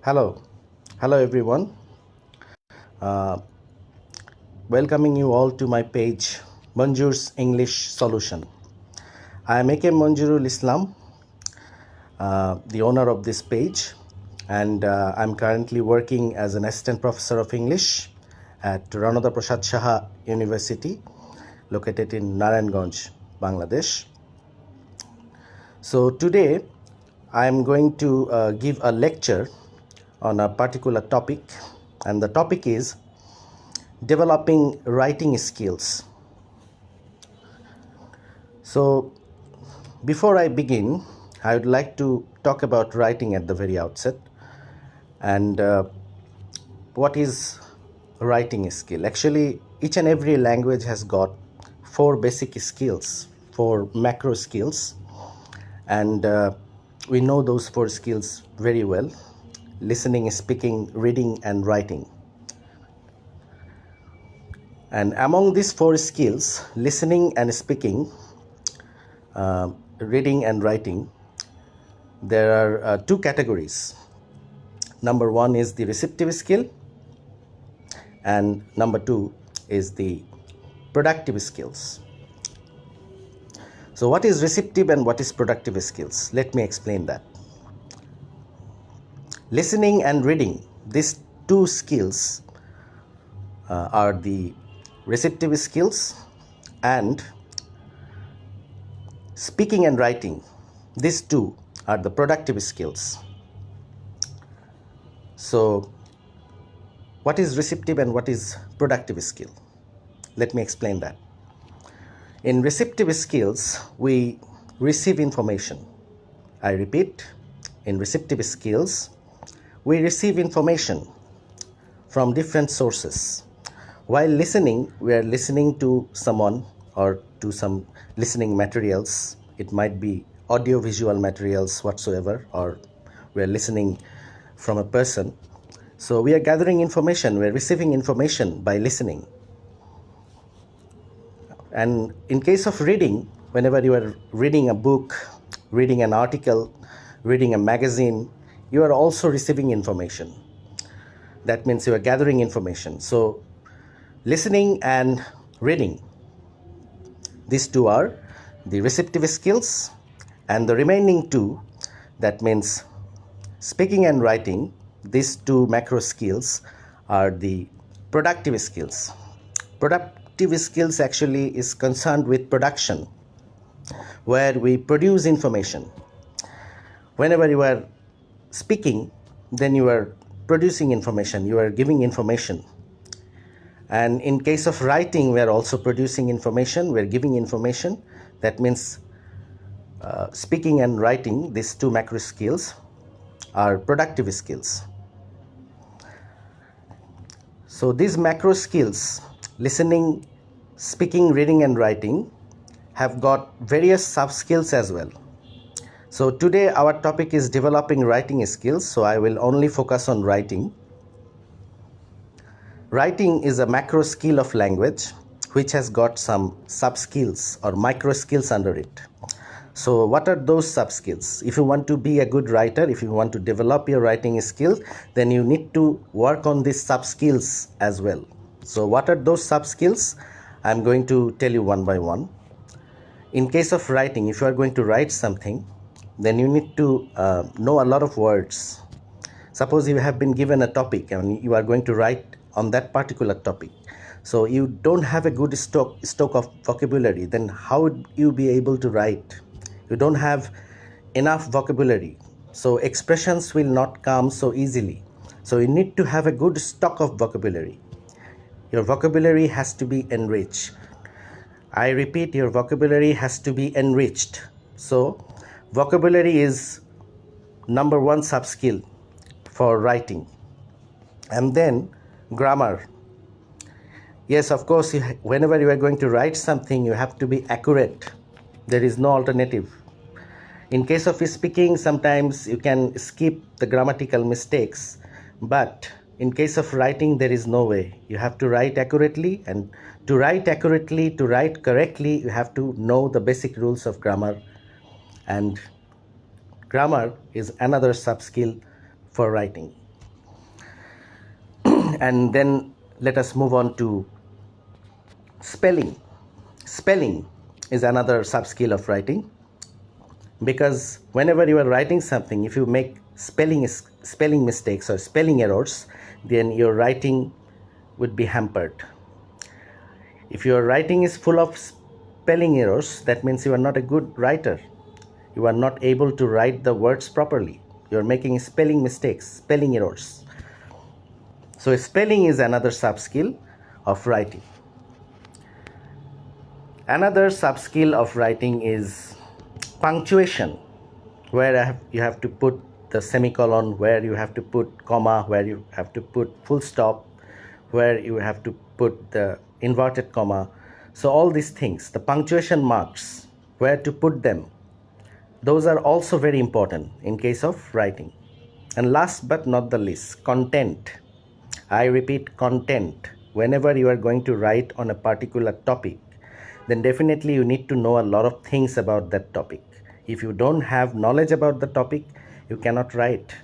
Hello, hello everyone. Uh, Welcoming you all to my page, Manjur's English Solution. I am A.K. Manjurul Islam, the owner of this page, and I'm currently working as an assistant professor of English at Ranada Prasad Shaha University, located in Narayanganj, Bangladesh. So today I am going to give a lecture on a particular topic, and the topic is developing writing skills. So before I begin, I would like to talk about writing at the very outset. And what is writing skill? Actually, each and every language has got four basic skills, four macro skills, and we know those four skills very well: listening, speaking, reading, and writing. And among these four skills, listening and speaking, reading and writing, there are two categories. Number one is the receptive skill, and number two is the productive skills. So what is receptive and what is productive skills? Let me explain that. Listening and reading, these two skills are the receptive skills, and speaking and writing, these two are the productive skills. So what is receptive and what is productive skill? Let me explain that. In receptive skills, we receive information. I repeat, in receptive skills, we receive information from different sources. While listening, we are listening to someone or to some listening materials. It might be audio-visual materials whatsoever, or we are listening from a person. So we are gathering information, we are receiving information by listening. And in case of reading, whenever you are reading a book, reading an article, reading a magazine, you are also receiving information. That means you are gathering information. So listening and reading, these two are the receptive skills, and the remaining two, that means speaking and writing, these two macro skills are the productive skills. Productive skills actually is concerned with production, where we produce information. Whenever you are speaking, then you are producing information, you are giving information. And in case of writing, we are also producing information, we are giving information. That means speaking and writing, these two macro skills are productive skills. So these macro skills, listening, speaking, reading, and writing, have got various sub skills as well. So today our topic is developing writing skills, so I will only focus on writing. Writing is a macro skill of language which has got some sub skills or micro skills under it. So what are those sub skills? If you want to be a good writer, if you want to develop your writing skill, then you need to work on these sub skills as well. So what are those sub skills? I'm going to tell you one by one. In case of writing, if you are going to write something, then you need to know a lot of words. Suppose you have been given a topic and you are going to write on that particular topic. So you don't have a good stock of vocabulary, then how would you be able to write? You don't have enough vocabulary, so expressions will not come so easily. So you need to have a good stock of vocabulary. Your vocabulary has to be enriched. I repeat, your vocabulary has to be enriched. So vocabulary is number one sub skill for writing. And then grammar. Yes, of course, whenever you are going to write something, you have to be accurate. There is no alternative. In case of speaking, sometimes you can skip the grammatical mistakes, but in case of writing, there is no way. You have to write accurately, and to write accurately, to write correctly, you have to know the basic rules of grammar. And grammar is another sub skill for writing. And then let us move on to spelling. Spelling is another sub-skill of writing, because whenever you are writing something, if you make spelling mistakes or spelling errors, then your writing would be hampered. If your writing is full of spelling errors, that means you are not a good writer. You are not able to write the words properly. You are making spelling mistakes, spelling errors. So spelling is another sub-skill of writing. Another sub-skill of writing is punctuation, where you have to put the semicolon, where you have to put comma, where you have to put full stop, where you have to put the inverted comma. So all these things, the punctuation marks, where to put them, those are also very important in case of writing. And last but not the least, content. I repeat, content. Whenever you are going to write on a particular topic, then definitely you need to know a lot of things about that topic. If you don't have knowledge about the topic, you cannot write.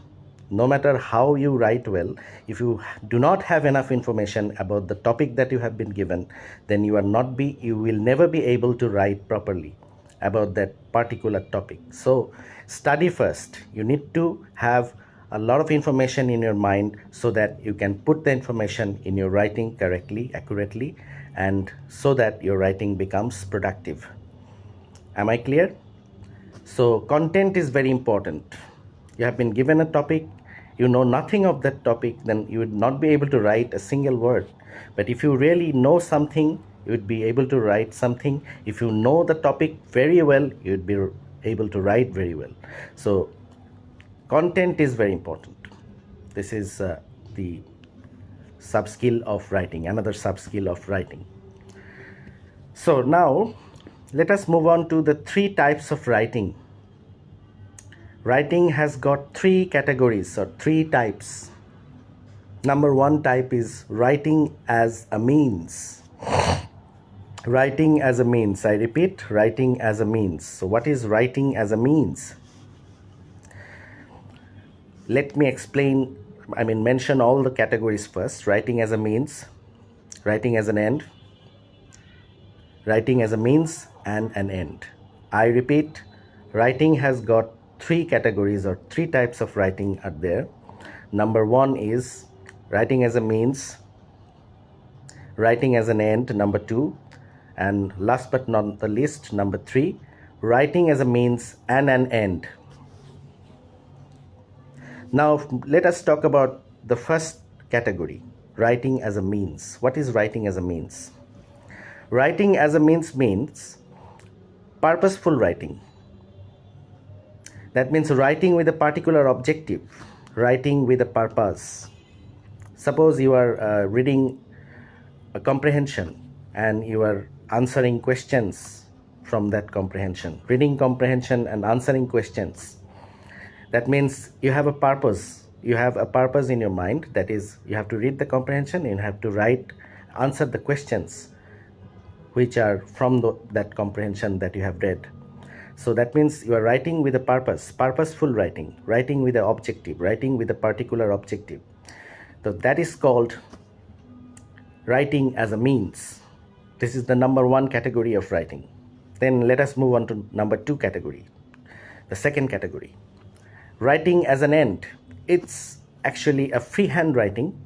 No matter how you write well, if you do not have enough information about the topic that you have been given, then you will never be able to write properly about that particular topic. So study first. You need to have a lot of information in your mind so that you can put the information in your writing correctly, accurately, and so that your writing becomes productive. Am I clear? So content is very important. You have been given a topic, you know nothing of that topic, then you would not be able to write a single word. But if you really know something, you would be able to write something. If you know the topic very well, you would be able to write very well. So content is very important. This is the sub-skill of writing, another sub-skill of writing. So now let us move on to the 3 types of writing. Writing has got 3 categories or 3 types. Number 1 type is writing as a means. Writing as a means. I repeat, writing as a means. So what is writing as a means? Let me mention all the categories first. Writing as a means, writing as an end, writing as a means and an end. I repeat, writing has got 3 categories or 3 types of writing are there. Number 1 is writing as a means, writing as an end, number 2, and last but not the least, number 3, writing as a means and an end. Now let us talk about the first category, writing as a means. What is writing as a means? Writing as a means purposeful writing. That means writing with a particular objective, writing with a purpose. Suppose you are reading a comprehension and you are answering questions from that comprehension, reading comprehension and answering questions. That means you have a purpose. You have a purpose in your mind. That is, you have to read the comprehension and you have to answer the questions which are from that comprehension that you have read. So that means you are writing with a purpose, purposeful writing, writing with an objective, writing with a particular objective. So that is called writing as a means. This is the number 1 category of writing. Then let us move on to number 2 category, the second category. Writing as an end. It's actually a freehand writing.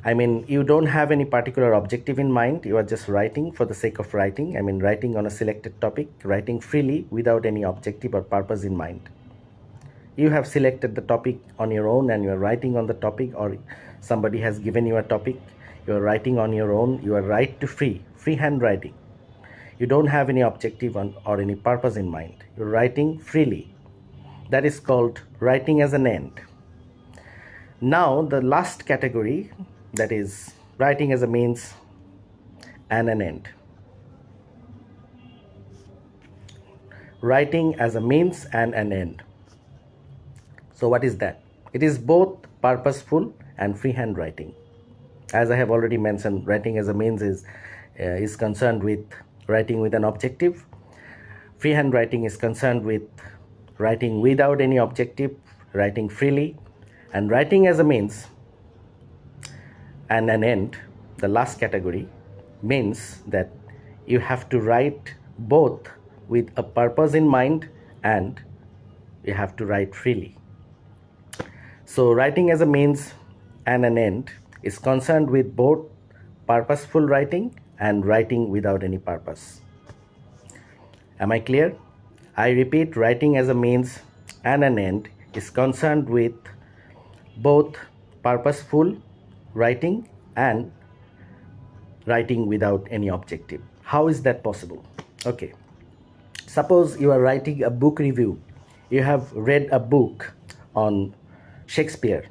You don't have any particular objective in mind. You are just writing for the sake of writing. Writing on a selected topic, writing freely without any objective or purpose in mind. You have selected the topic on your own and you are writing on the topic, or somebody has given you a topic. You are writing on your own. You are right to freehand writing. You don't have any objective or any purpose in mind. You're writing freely. That is called writing as an end. Now the last category, that is writing as a means and an end. Writing as a means and an end. So what is that? It is both purposeful and freehand writing. As I have already mentioned, writing as a means is concerned with writing with an objective. Freehand writing is concerned with writing without any objective, writing freely. And writing as a means and an end, the last category, means that you have to write both with a purpose in mind and you have to write freely. So writing as a means and an end is concerned with both purposeful writing and writing without any purpose. Am I clear? I repeat, writing as a means and an end is concerned with both purposeful writing and writing without any objective. How is that possible? Okay. Suppose you are writing a book review. You have read a book on Shakespeare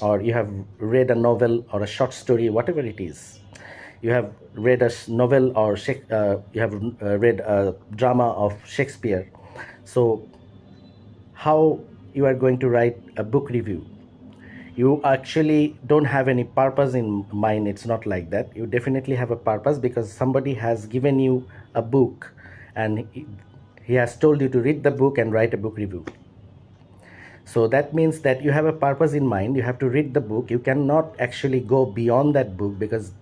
or you have read a novel or a short story, whatever it is. You have read a novel or you have read a drama of Shakespeare. So how you are going to write a book review? You actually don't have any purpose in mind. It's not like that. You definitely have a purpose because somebody has given you a book and he has told you to read the book and write a book review. So that means that you have a purpose in mind. You have to read the book. You cannot actually go beyond that book because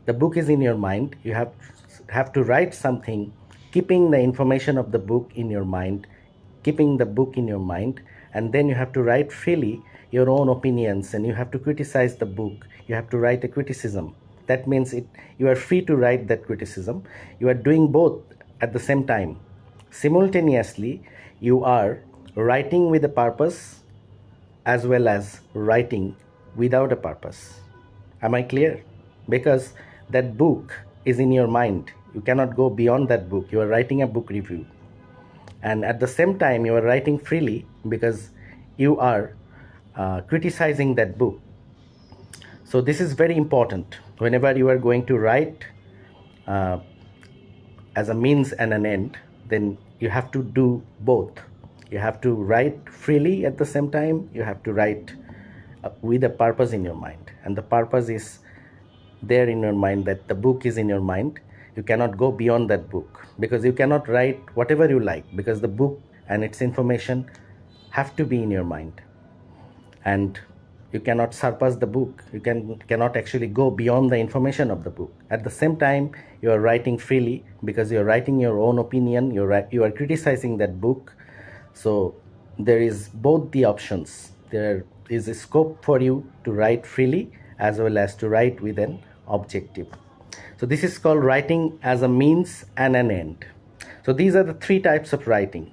the book is in your mind. You have to write something keeping the information of the book in your mind, keeping the book in your mind, and then you have to write freely your own opinions and you have to criticize the book. You have to write a criticism. That means you are free to write that criticism. You are doing both at the same time. Simultaneously, you are writing with a purpose as well as writing without a purpose. Am I clear? Because that book is in your mind. You cannot go beyond that book. You are writing a book review. And at the same time, you are writing freely because you are criticizing that book. So this is very important. Whenever you are going to write as a means and an end, then you have to do both. You have to write freely at the same time. You have to write with a purpose in your mind. And the purpose is there in your mind, that the book is in your mind. You cannot go beyond that book because you cannot write whatever you like because the book and its information have to be in your mind. And you cannot surpass the book. You cannot actually go beyond the information of the book. At the same time, you are writing freely because you are writing your own opinion. You are criticizing that book. So there is both the options. There is a scope for you to write freely as well as to write with an objective. So this is called writing as a means and an end. So these are the three types of writing.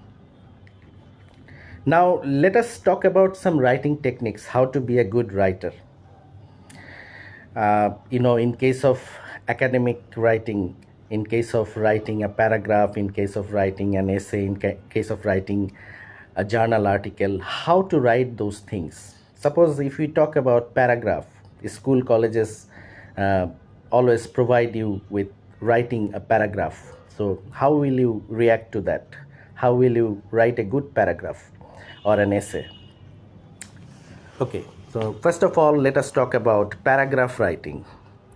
Now let us talk about some writing techniques, how to be a good writer. In case of academic writing, in case of writing a paragraph, in case of writing an essay, in case of writing a journal article, how to write those things. Suppose if we talk about paragraph, school, colleges always provide you with writing a paragraph. So how will you react to that? How will you write a good paragraph or an essay? Okay, so first of all, let us talk about paragraph writing.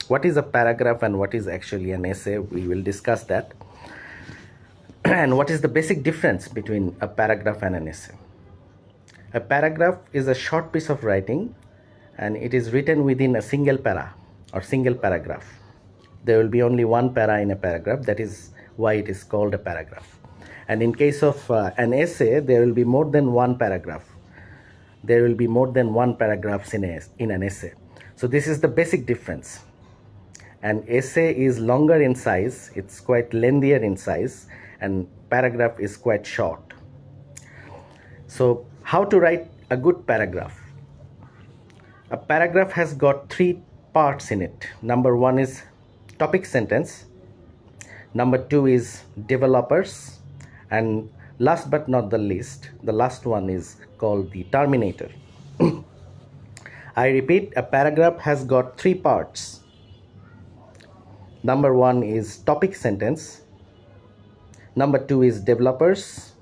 What is a paragraph and what is actually an essay? We will discuss that. And what is the basic difference between a paragraph and an essay? A paragraph is a short piece of writing and it is written within a single para or single paragraph. There will be only one para in a paragraph. That is why it is called a paragraph. And in case of an essay, there will be more than one paragraph. There will be more than one paragraph in an essay. So this is the basic difference. An essay is longer in size, it's quite lengthier in size, and paragraph is quite short. So how to write a good paragraph? A paragraph has got three parts in it. Number one is topic sentence. Number two is developers. And last but not the least, the last one is called the terminator. I repeat, a paragraph has got three parts. Number one is topic sentence. Number two is developers.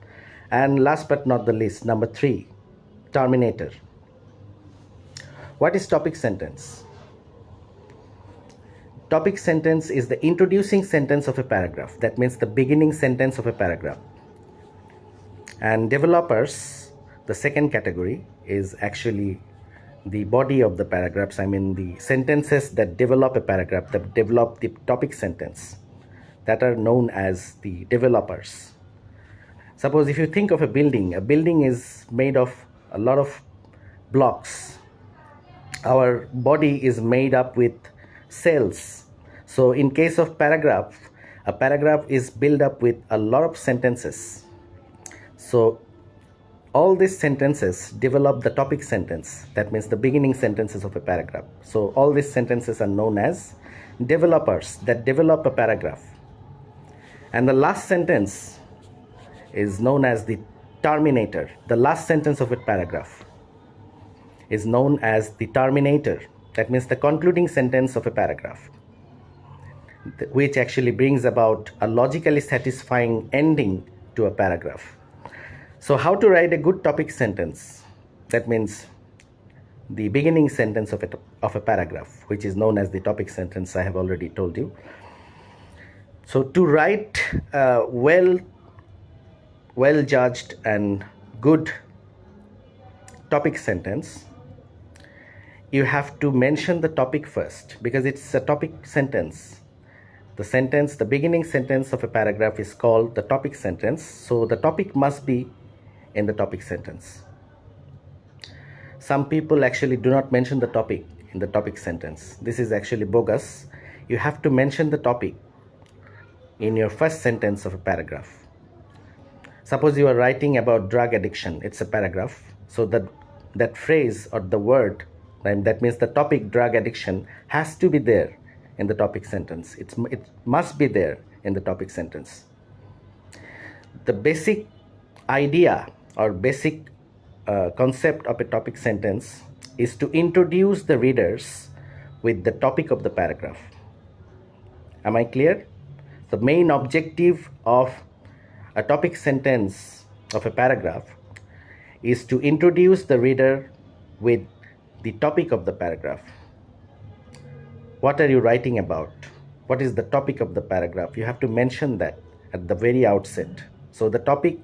And last but not the least, number three, terminator. What is topic sentence? Topic sentence is the introducing sentence of a paragraph. That means the beginning sentence of a paragraph. And developers, the second category, is actually the body of the paragraphs, I mean the sentences that develop a paragraph, that develop the topic sentence, that are known as the developers. Suppose if you think of a building is made of a lot of blocks. Our body is made up with cells. So in case of paragraph, a paragraph is built up with a lot of sentences. So all these sentences develop the topic sentence. That means the beginning sentences of a paragraph. So all these sentences are known as developers that develop a paragraph. And the last sentence is known as the terminator. The last sentence of a paragraph is known as the terminator. That means the concluding sentence of a paragraph, which actually brings about a logically satisfying ending to a paragraph. So how to write a good topic sentence? That means the beginning sentence of a paragraph, which is known as the topic sentence, I have already told you. So to write a well judged and good topic sentence, you have to mention the topic first, because it's a topic sentence. The beginning sentence of a paragraph is called the topic sentence. So the topic must be in the topic sentence. Some people actually do not mention the topic in the topic sentence. This is actually bogus. You have to mention the topic in your first sentence of a paragraph. Suppose you are writing about drug addiction, it's a paragraph. So that phrase or the word, and that means the topic drug addiction, has to be there in the topic sentence. It must be there in the topic sentence. The basic idea or basic concept of a topic sentence is to introduce the readers with the topic of the paragraph. Am I clear? The main objective of a topic sentence of a paragraph is to introduce the reader with the topic of the paragraph. What are you writing about? What is the topic of the paragraph? You have to mention that at the very outset. So the topic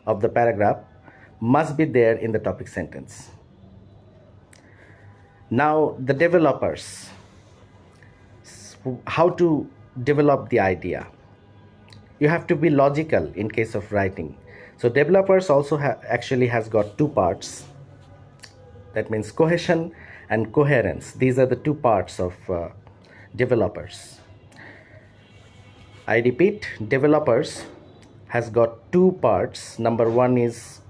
of the paragraph must be there in the topic sentence. Now the developers, how to develop the idea. You have to be logical in case of writing. So developers also actually has got two parts. That means cohesion and coherence. These are the two parts of developers. I repeat, developers has got two parts. Number one is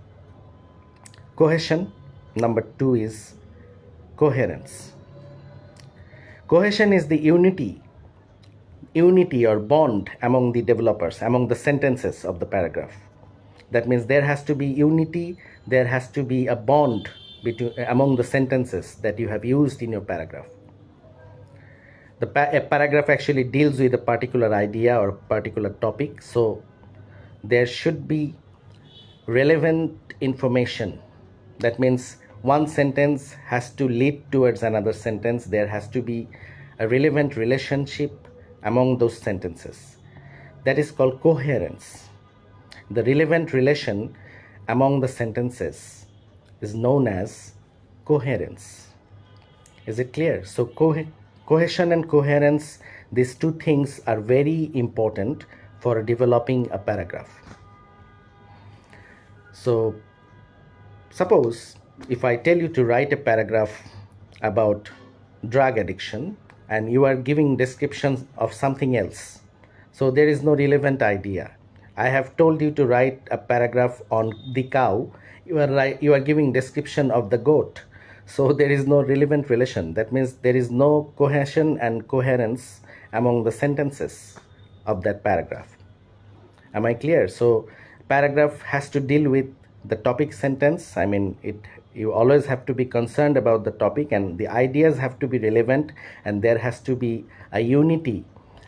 cohesion. Number two is coherence. Cohesion is the unity or bond among the developers, among the sentences of the paragraph. That means there has to be unity, there has to be a bond among the sentences that you have used in your paragraph. A paragraph actually deals with a particular idea or particular topic, so there should be relevant information. That means one sentence has to lead towards another sentence. There has to be a relevant relationship among those sentences. That is called coherence. The relevant relation among the sentences is known as coherence. Is it clear? So cohesion and coherence, these two things are very important for developing a paragraph. So suppose if I tell you to write a paragraph about drug addiction and you are giving descriptions of something else, so there is no relevant idea. I have told you to write a paragraph on the cow, you are giving description of the goat, so there is no relevant relation. That means there is no cohesion and coherence among the sentences of that paragraph. Am I clear? So paragraph has to deal with the topic sentence. I mean, you always have to be concerned about the topic, and the ideas have to be relevant, and there has to be a unity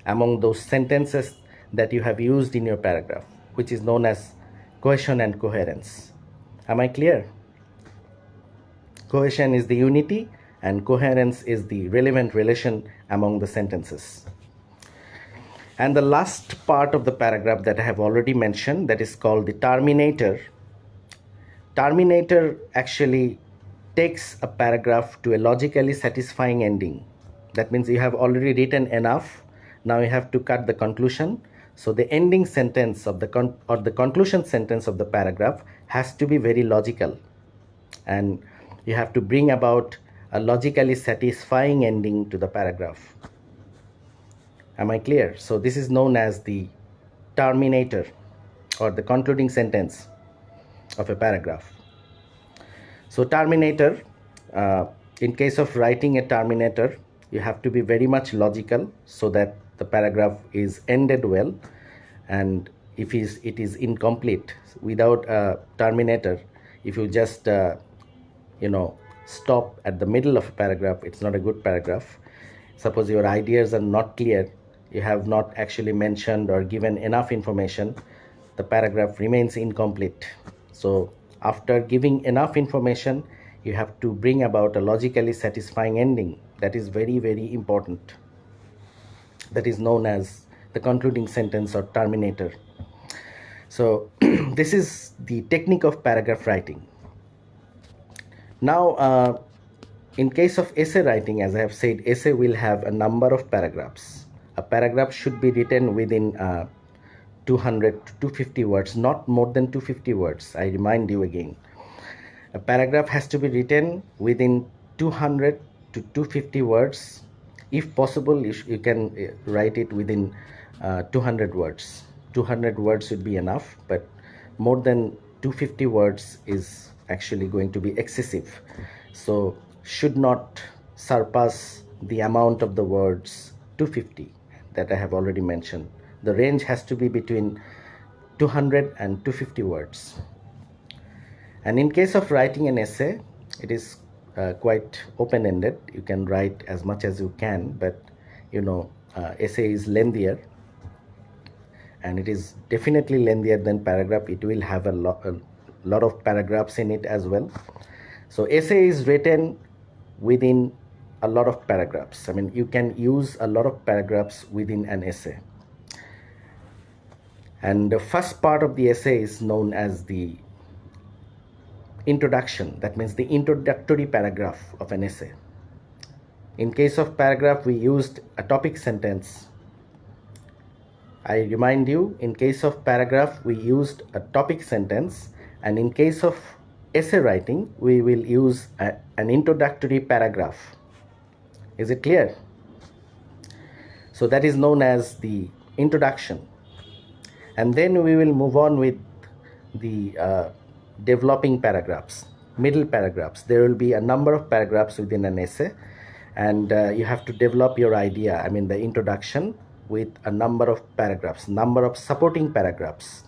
among those sentences that you have used in your paragraph, which is known as cohesion and coherence. Am I clear? Cohesion is the unity and coherence is the relevant relation among the sentences. And the last part of the paragraph that I have already mentioned, that is called the terminator. Terminator actually takes a paragraph to a logically satisfying ending. That means you have already written enough. Now you have to cut the conclusion. So the ending sentence of the conclusion sentence of the paragraph has to be very logical, and you have to bring about a logically satisfying ending to the paragraph. Am I clear? So this is known as the terminator or the concluding sentence of a paragraph. So terminator, in case of writing a terminator, you have to be very much logical so that the paragraph is ended well. And if it is incomplete without a terminator, if you just stop at the middle of a paragraph, it's not a good paragraph. Suppose your ideas are not clear, you have not actually mentioned or given enough information, the paragraph remains incomplete. So after giving enough information, you have to bring about a logically satisfying ending. That is very, very important. That is known as the concluding sentence or terminator. So this is the technique of paragraph writing. Now, in case of essay writing, as I have said, essay will have a number of paragraphs. A paragraph should be written within 200 to 250 words, not more than 250 words. I remind you again. A paragraph has to be written within 200 to 250 words. If possible, you can write it within 200 words. 200 words would be enough, but more than 250 words is actually going to be excessive. So should not surpass the amount of the words 250 that I have already mentioned. The range has to be between 200 and 250 words. And in case of writing an essay, it is quite open-ended. You can write as much as you can, but essay is lengthier, and it is definitely lengthier than paragraph. It will have a lot of paragraphs in it as well. So essay is written within a lot of paragraphs. I mean, you can use a lot of paragraphs within an essay. And the first part of the essay is known as the introduction. That means the introductory paragraph of an essay. In case of paragraph, we used a topic sentence. I remind you, in case of paragraph, we used a topic sentence, and in case of essay writing, we will use an introductory paragraph. Is it clear? So that is known as the introduction. And then we will move on with the developing paragraphs, middle paragraphs. There will be a number of paragraphs within an essay, and you have to develop your idea, I mean the introduction, with a number of paragraphs, number of supporting paragraphs.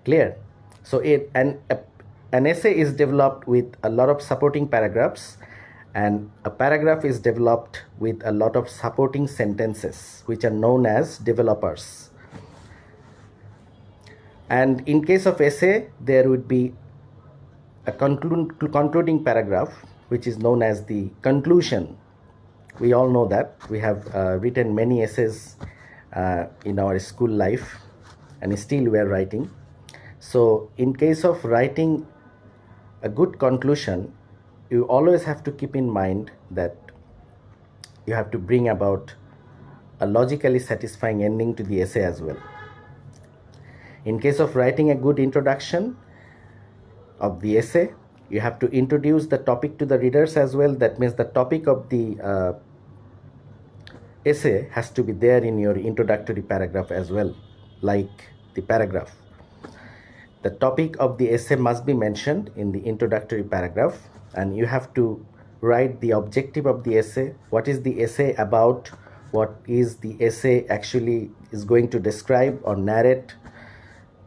Clear? So an essay is developed with a lot of supporting paragraphs, and a paragraph is developed with a lot of supporting sentences, which are known as developers. And in case of essay, there would be a concluding paragraph, which is known as the conclusion. We all know that. We have written many essays in our school life, and still we are writing. So in case of writing a good conclusion, you always have to keep in mind that you have to bring about a logically satisfying ending to the essay as well. In case of writing a good introduction of the essay, you have to introduce the topic to the readers as well. That means the topic of the essay has to be there in your introductory paragraph as well, like the paragraph. The topic of the essay must be mentioned in the introductory paragraph, and you have to write the objective of the essay. What is the essay about? What is the essay actually is going to describe or narrate?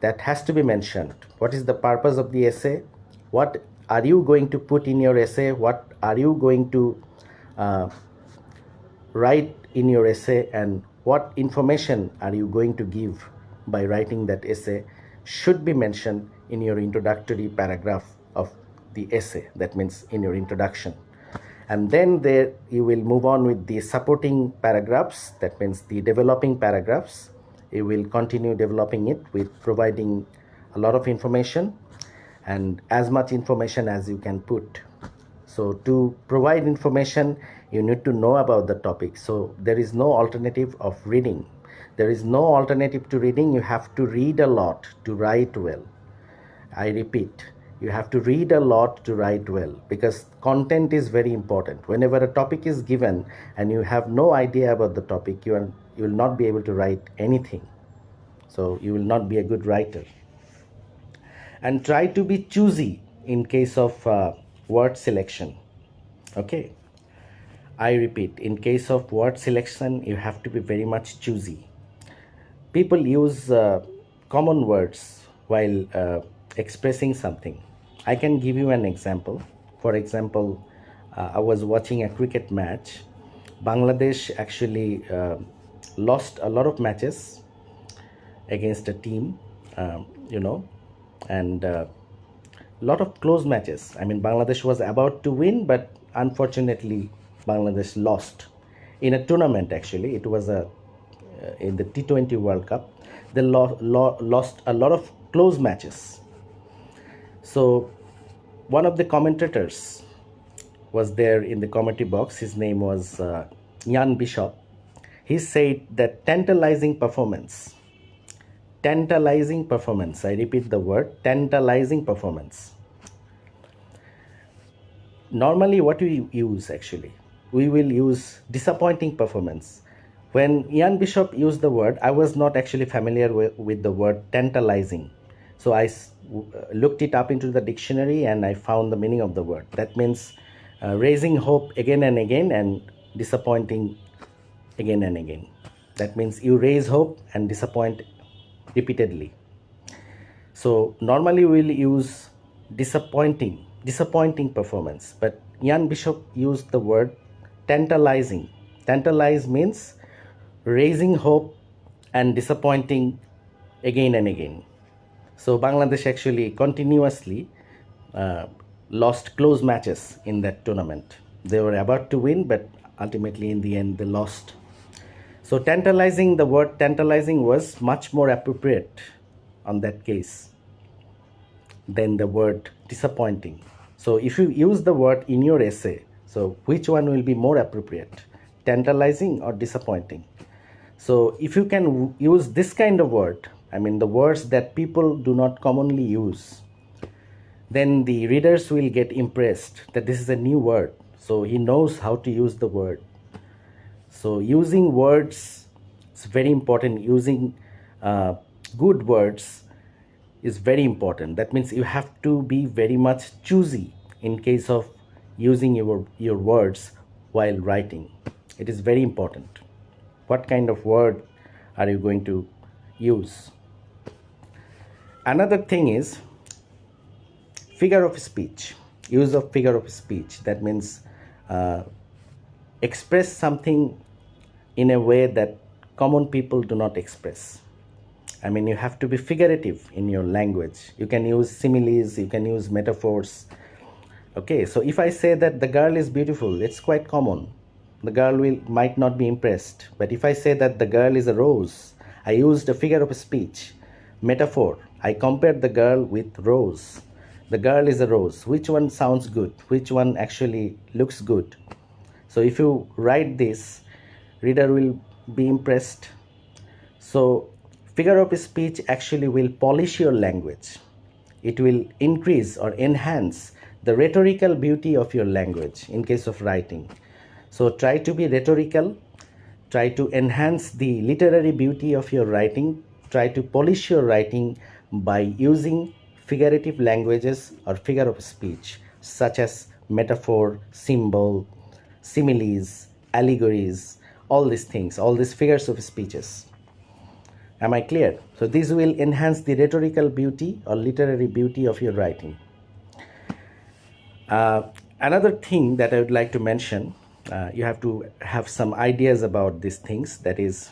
That has to be mentioned. What is the purpose of the essay? What are you going to put in your essay? What are you going to write in your essay, and what information are you going to give by writing that essay should be mentioned in your introductory paragraph of the essay. That means in your introduction. And then there you will move on with the supporting paragraphs. That means the developing paragraphs. You will continue developing it with providing a lot of information and as much information as you can put. So to provide information, you need to know about the topic. So there is no alternative of reading. There is no alternative to reading. You have to read a lot to write well. I repeat, you have to read a lot to write well, because content is very important. Whenever a topic is given and you have no idea about the topic, you will not be able to write anything. So you will not be a good writer. And try to be choosy in case of word selection. Okay, I repeat, in case of word selection, you have to be very much choosy. People use common words while expressing something. I can give you an example. For example, I was watching a cricket match. Bangladesh actually lost a lot of matches against a team, and a lot of close matches. I mean, Bangladesh was about to win, but unfortunately, Bangladesh lost in a tournament. Actually, it was in the T20 World Cup. They lost a lot of close matches. So one of the commentators was there in the commentary box. His name was Ian Bishop. He said that tantalizing performance, I repeat the word, tantalizing performance. Normally what we use, actually, we will use disappointing performance. When Ian Bishop used the word, I was not actually familiar with the word tantalizing. So I looked it up into the dictionary and I found the meaning of the word. That means raising hope again and again and disappointing again and again. That means you raise hope and disappoint repeatedly. So normally we'll use disappointing performance, but Ian Bishop used the word tantalizing. Tantalize means raising hope and disappointing again and again. So Bangladesh actually continuously lost close matches in that tournament. They were about to win, but ultimately in the end they lost. So tantalizing, the word tantalizing was much more appropriate on that case than the word disappointing. So if you use the word in your essay, so which one will be more appropriate, tantalizing or disappointing? So if you can use this kind of word, I mean the words that people do not commonly use, then the readers will get impressed that this is a new word. So he knows how to use the word. So using words is very important. Using good words is very important. That means you have to be very much choosy in case of using your words while writing. It is very important. What kind of word are you going to use? Another thing is figure of speech. Use of figure of speech. That means express something in a way that common people do not express. I mean, you have to be figurative in your language. You can use similes, you can use metaphors. Okay, so if I say that the girl is beautiful, it's quite common. The girl might not be impressed. But if I say that the girl is a rose, I used a figure of speech, metaphor. I compared the girl with rose. The girl is a rose. Which one sounds good? Which one actually looks good? So if you write this, reader will be impressed. So figure of speech actually will polish your language. It will increase or enhance the rhetorical beauty of your language in case of writing. So try to be rhetorical, try to enhance the literary beauty of your writing, try to polish your writing by using figurative languages or figure of speech such as metaphor, symbol, similes, allegories, all these things, all these figures of speeches. Am I clear? So this will enhance the rhetorical beauty or literary beauty of your writing. Another thing that I would like to mention, you have to have some ideas about these things, that is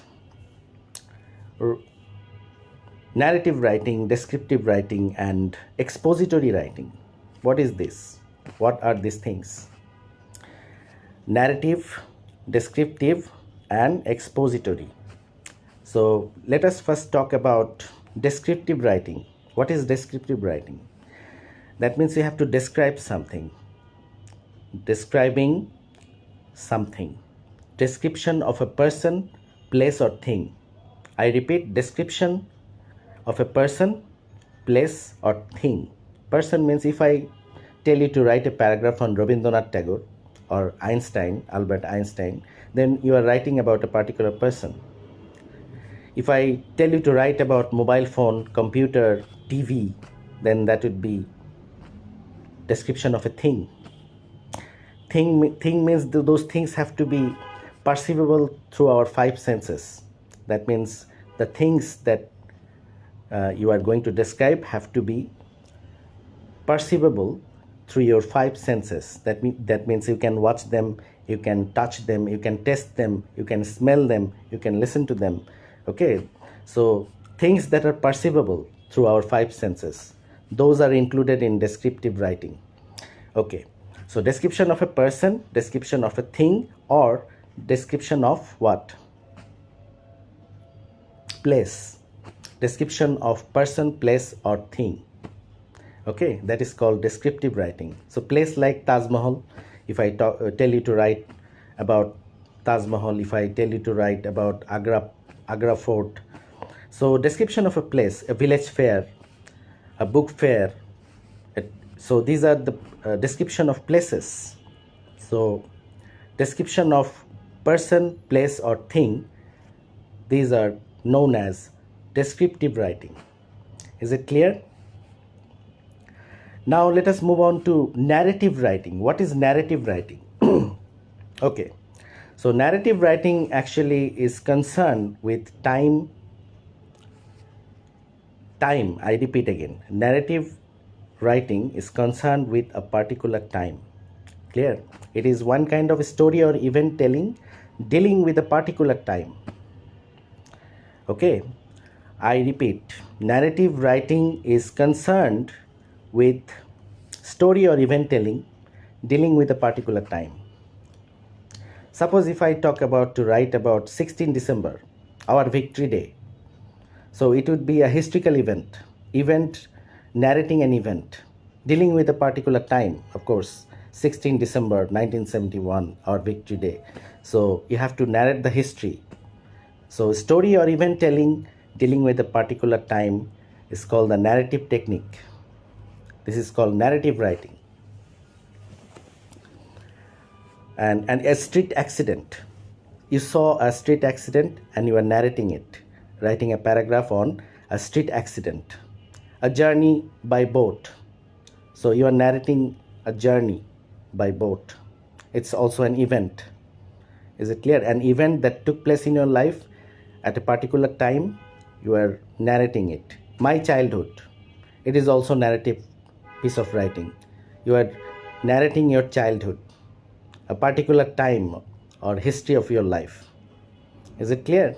narrative writing, descriptive writing, and expository writing. What is this? What are these things? Narrative, descriptive, and expository. So let us first talk about descriptive writing. What is descriptive writing? That means you have to describe something. describing something. Description of a person, place or thing. I repeat, description of a person, place or thing. Person means if I tell you to write a paragraph on Rabindranath Tagore or Einstein, Albert Einstein, then you are writing about a particular person. If I tell you to write about mobile phone, computer, TV, then that would be description of a thing. Thing means those things have to be perceivable through our five senses. That means the things that you are going to describe have to be perceivable through your five senses. That means you can watch them, you can touch them, you can taste them, you can smell them, you can listen to them. Okay, so things that are perceivable through our five senses, those are included in descriptive writing. Okay, so description of a person, description of a thing, or description of what? Place. Description of person, place or thing. Okay, that is called descriptive writing. So place like Taj Mahal, if I tell you to write about Taj Mahal, if I tell you to write about Agra Fort. So description of a place, a village fair, a book fair. So these are the description of places. So description of person, place or thing, these are known as descriptive writing. Is it clear? Now let us move on to narrative writing. What is narrative writing? Okay, so narrative writing actually is concerned with time. I repeat again, narrative writing is concerned with a particular time. Clear? It is one kind of story or event telling dealing with a particular time. Okay, I repeat, narrative writing is concerned with story or event telling dealing with a particular time. Suppose if I talk about to write about 16 December, our victory day. So it would be a historical event narrating an event dealing with a particular time. Of course, 16 December 1971, our victory day. So you have to narrate the history. So story or event telling dealing with a particular time is called the narrative technique. This is called narrative writing. And a street accident. You saw a street accident and you are narrating it, writing a paragraph on a street accident. A journey by boat. So you are narrating a journey by boat. It's also an event. Is it clear? An event that took place in your life at a particular time, you are narrating it. My childhood. It is also narrative piece of writing. You are narrating your childhood, a particular time or history of your life. Is it clear?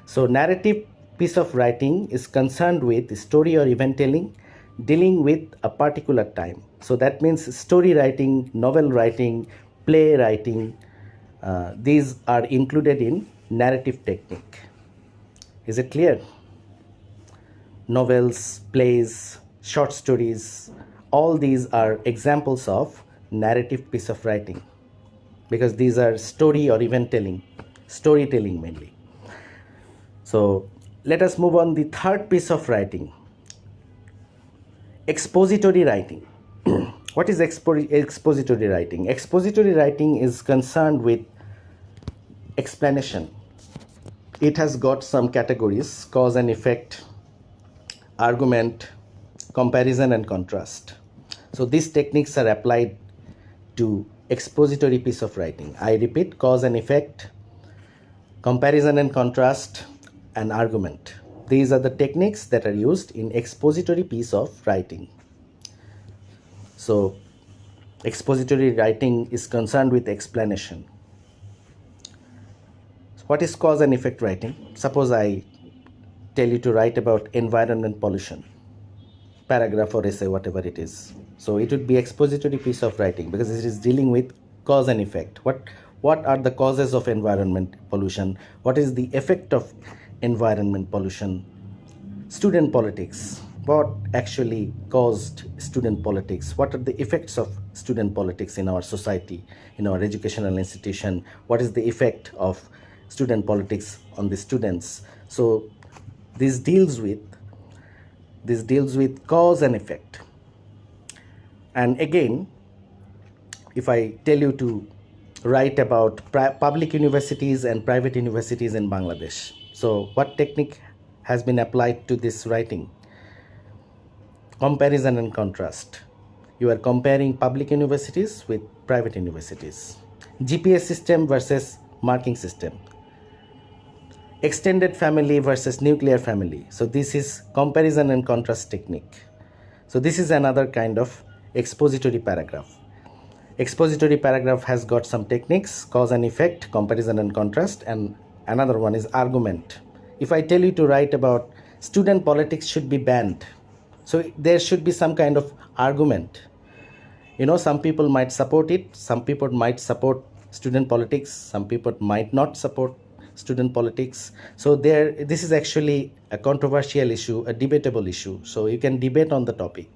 So narrative piece of writing is concerned with story or event telling dealing with a particular time. So that means story writing, novel writing, play writing, these are included in narrative technique. Is it clear? Novels, plays, short stories, all these are examples of narrative piece of writing because these are story or event telling, storytelling mainly. So let us move on the third piece of writing, expository writing. What is expository writing? Expository writing is concerned with explanation. It has got some categories: cause and effect, argument, comparison and contrast. So these techniques are applied to expository piece of writing. I repeat, cause and effect, comparison and contrast, and argument. These are the techniques that are used in expository piece of writing. So expository writing is concerned with explanation. What is cause and effect writing? Suppose I tell you to write about environment pollution, paragraph or essay, whatever it is. So it would be expository piece of writing because it is dealing with cause and effect. What are the causes of environment pollution? What is the effect of environment pollution? Student politics. what actually caused student politics, what are the effects of student politics in our society, in our educational institution, what is the effect of student politics on the students. So this deals with cause and effect. And again, if I tell you to write about public universities and private universities in Bangladesh, so what technique has been applied to this writing? Comparison and contrast. You are comparing public universities with private universities. GPA system versus marking system. Extended family versus nuclear family. So this is comparison and contrast technique. So this is another kind of expository paragraph. Expository paragraph has got some techniques, cause and effect, comparison and contrast, and another one is argument. If I tell you to write about student politics should be banned, so there should be some kind of argument. You know, some people might support it, some people might support student politics, some people might not support student politics. So this is actually a controversial issue, a debatable issue. So you can debate on the topic.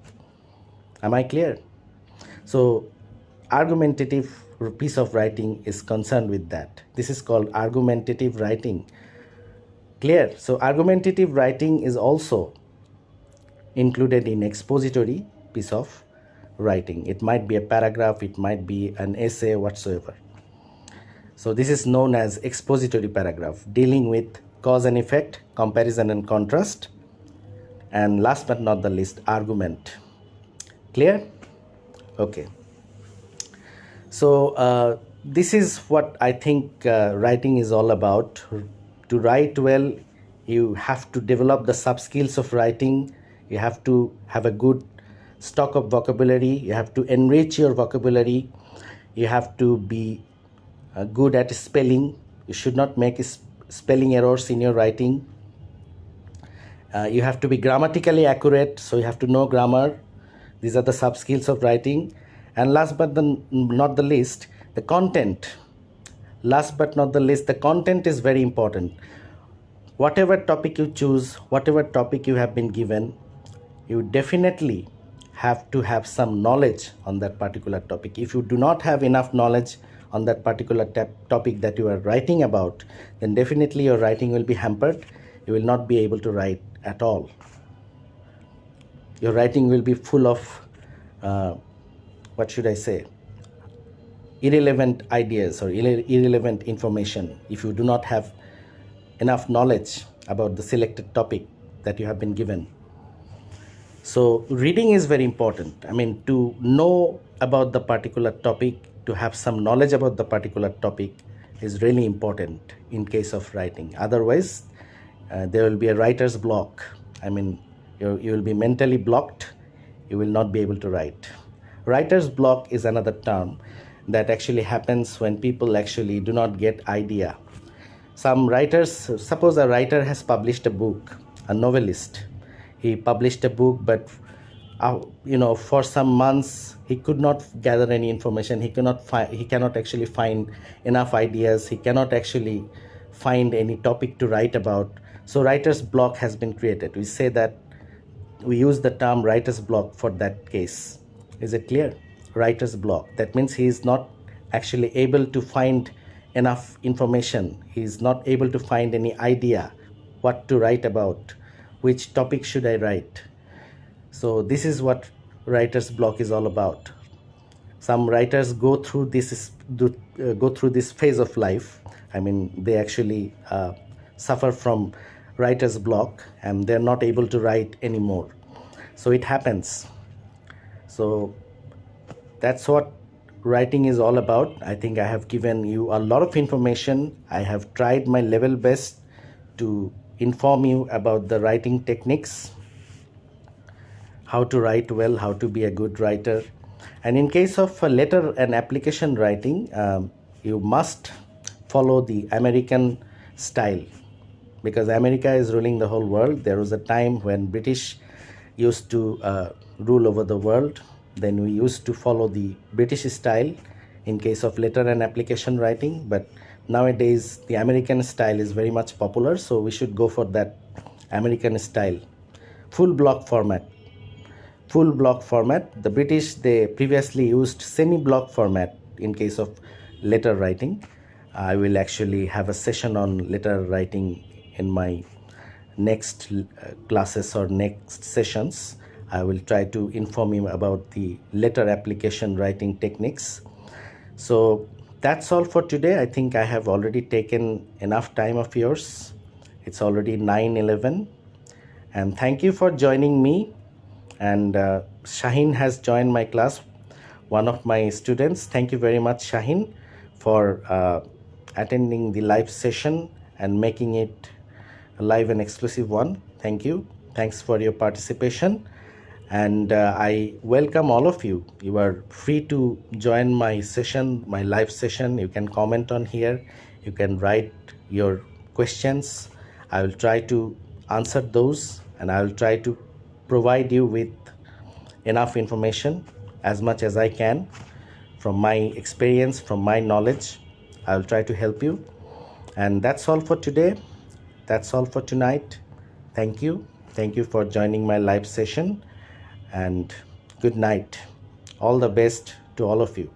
Am I clear? So argumentative piece of writing is concerned with that. This is called argumentative writing. Clear? So argumentative writing is also included in expository piece of writing. It might be a paragraph, it might be an essay, whatsoever. So this is known as expository paragraph, dealing with cause and effect, comparison and contrast, and last but not the least, argument. Clear? Okay. So this is what I think writing is all about. To write well, you have to develop the sub skills of writing. You have to have a good stock of vocabulary. You have to enrich your vocabulary. You have to be good at spelling. You should not make spelling errors in your writing. You have to be grammatically accurate, so you have to know grammar. These are the sub skills of writing. And last but not the least, the content. Last but not the least, the content is very important. Whatever topic you choose, whatever topic you have been given, you definitely have to have some knowledge on that particular topic. If you do not have enough knowledge on that particular topic that you are writing about, then definitely your writing will be hampered. You will not be able to write at all. Your writing will be full of irrelevant ideas or irrelevant information if you do not have enough knowledge about the selected topic that you have been given. So reading is very important. I mean, to know about the particular topic, to have some knowledge about the particular topic is really important in case of writing. Otherwise, there will be a writer's block. I mean, you will be mentally blocked. You will not be able to write. Writer's block is another term that actually happens when people actually do not get idea. Some writers, suppose a writer has published a book, a novelist. He published a book, but for some months he could not gather any information. He cannot actually find enough ideas. He cannot actually find any topic to write about. So writer's block has been created. We say that we use the term writer's block for that case. Is it clear? Writer's block. That means he is not actually able to find enough information. He is not able to find any idea what to write about, which topic should I write. So this is what writer's block is all about. Some writers go through this phase of life. I mean, they actually suffer from writer's block and they're not able to write anymore. So it happens. So that's what writing is all about. I think I have given you a lot of information. I have tried my level best to inform you about the writing techniques, how to write well, how to be a good writer. And in case of letter and application writing, you must follow the American style, because America is ruling the whole world. There was a time when British used to rule over the world. Then we used to follow the British style in case of letter and application writing, but nowadays the American style is very much popular, so we should go for that American style full block format. Full block format. The British, they previously used semi-block format in case of letter writing. I will actually have a session on letter writing in my next classes or next sessions. I will try to inform you about the letter application writing techniques. So that's all for today. I think I have already taken enough time of yours. It's already 9:11, and thank you for joining me. And Shaheen has joined my class, one of my students. Thank you very much, Shaheen, for attending the live session and making it a live and exclusive one. Thank you. Thanks for your participation. And I welcome all of you. You are free to join my session, my live session. You can comment on here. You can write your questions. I will try to answer those, and I will try to provide you with enough information as much as I can from my experience, from my knowledge. I will try to help you. And that's all for today. That's all for tonight. Thank you. Thank you for joining my live session, and good night. All the best to all of you.